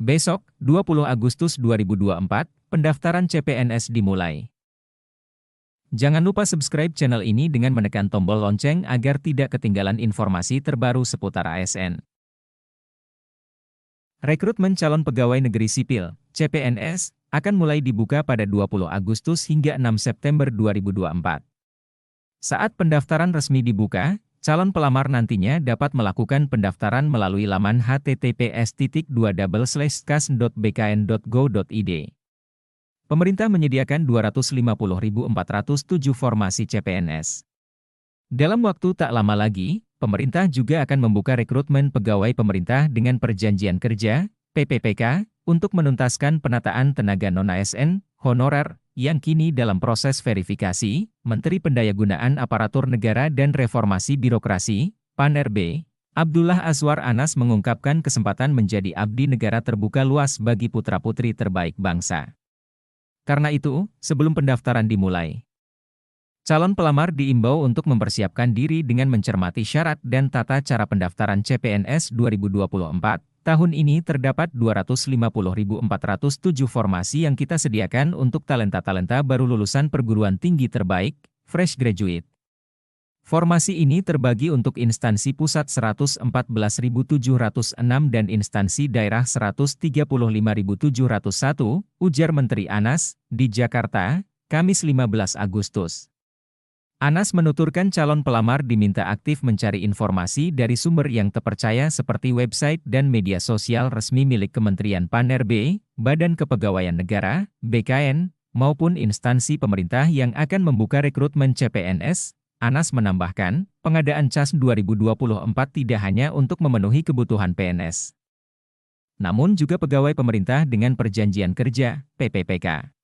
Besok, 20 Agustus 2024, pendaftaran CPNS dimulai. Jangan lupa subscribe channel ini dengan menekan tombol lonceng agar tidak ketinggalan informasi terbaru seputar ASN. Rekrutmen calon pegawai negeri sipil, CPNS, akan mulai dibuka pada 20 Agustus hingga 6 September 2024. Saat pendaftaran resmi dibuka, calon pelamar nantinya dapat melakukan pendaftaran melalui laman https://kas.bkn.go.id. Pemerintah menyediakan 250.407 formasi CPNS. Dalam waktu tak lama lagi, pemerintah juga akan membuka rekrutmen pegawai pemerintah dengan perjanjian kerja, PPPK, untuk menuntaskan penataan tenaga non-ASN, honorer, yang kini dalam proses verifikasi. Menteri Pendayagunaan Aparatur Negara dan Reformasi Birokrasi, PAN-RB, Abdullah Azwar Anas mengungkapkan kesempatan menjadi abdi negara terbuka luas bagi putra-putri terbaik bangsa. Karena itu, sebelum pendaftaran dimulai, calon pelamar diimbau untuk mempersiapkan diri dengan mencermati syarat dan tata cara pendaftaran CPNS 2024. Tahun ini terdapat 250.407 formasi yang kita sediakan untuk talenta-talenta baru lulusan perguruan tinggi terbaik, fresh graduate. Formasi ini terbagi untuk instansi pusat 114.706 dan instansi daerah 135.701, ujar Menteri Anas, di Jakarta, Kamis 15 Agustus. Anas menuturkan calon pelamar diminta aktif mencari informasi dari sumber yang terpercaya seperti website dan media sosial resmi milik Kementerian PAN-RB, Badan Kepegawaian Negara, BKN, maupun instansi pemerintah yang akan membuka rekrutmen CPNS. Anas menambahkan, pengadaan CAS 2024 tidak hanya untuk memenuhi kebutuhan PNS, namun juga pegawai pemerintah dengan perjanjian kerja, PPPK.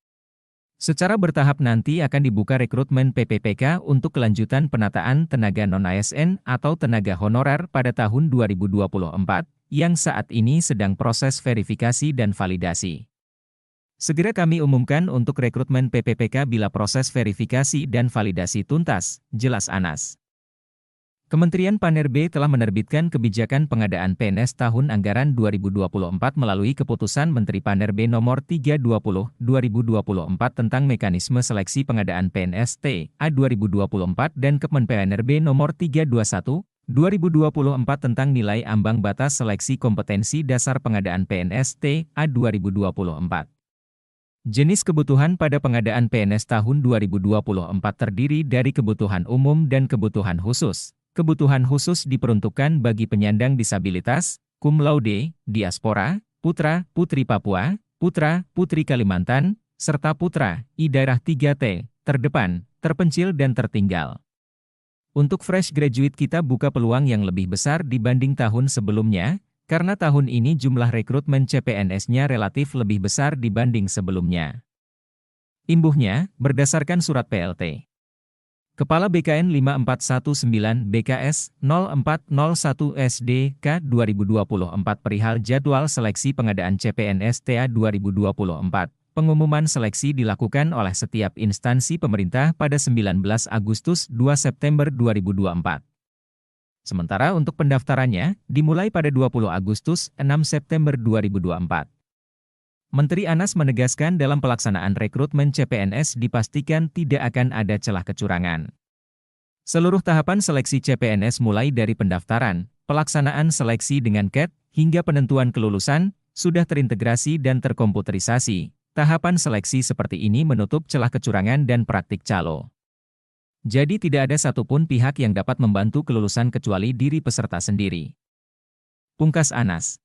Secara bertahap nanti akan dibuka rekrutmen PPPK untuk kelanjutan penataan tenaga non-ASN atau tenaga honorer pada tahun 2024, yang saat ini sedang proses verifikasi dan validasi. Segera kami umumkan untuk rekrutmen PPPK bila proses verifikasi dan validasi tuntas, jelas Anas. Kementerian PAN-RB telah menerbitkan kebijakan pengadaan PNS tahun anggaran 2024 melalui Keputusan Menteri PAN-RB Nomor 320/2024 tentang Mekanisme Seleksi Pengadaan PNS TA 2024 dan Kepmen PAN-RB Nomor 321/2024 tentang Nilai Ambang Batas Seleksi Kompetensi Dasar Pengadaan PNS TA 2024. Jenis kebutuhan pada pengadaan PNS tahun 2024 terdiri dari kebutuhan umum dan kebutuhan khusus. Kebutuhan khusus diperuntukkan bagi penyandang disabilitas, cum laude, diaspora, putra-putri Papua, putra-putri Kalimantan, serta putra-i daerah 3T, terdepan, terpencil dan tertinggal. Untuk fresh graduate kita buka peluang yang lebih besar dibanding tahun sebelumnya, karena tahun ini jumlah rekrutmen CPNS-nya relatif lebih besar dibanding sebelumnya. Imbuhnya, berdasarkan surat PLT Kepala BKN 5419 BKS 0401 SDK 2024 perihal jadwal seleksi pengadaan CPNS TA 2024. Pengumuman seleksi dilakukan oleh setiap instansi pemerintah pada 19 Agustus 2 September 2024. Sementara untuk pendaftarannya, dimulai pada 20 Agustus 6 September 2024. Menteri Anas menegaskan dalam pelaksanaan rekrutmen CPNS dipastikan tidak akan ada celah kecurangan. Seluruh tahapan seleksi CPNS mulai dari pendaftaran, pelaksanaan seleksi dengan CAT, hingga penentuan kelulusan, sudah terintegrasi dan terkomputerisasi. Tahapan seleksi seperti ini menutup celah kecurangan dan praktik calo. Jadi tidak ada satupun pihak yang dapat membantu kelulusan kecuali diri peserta sendiri. Pungkas Anas.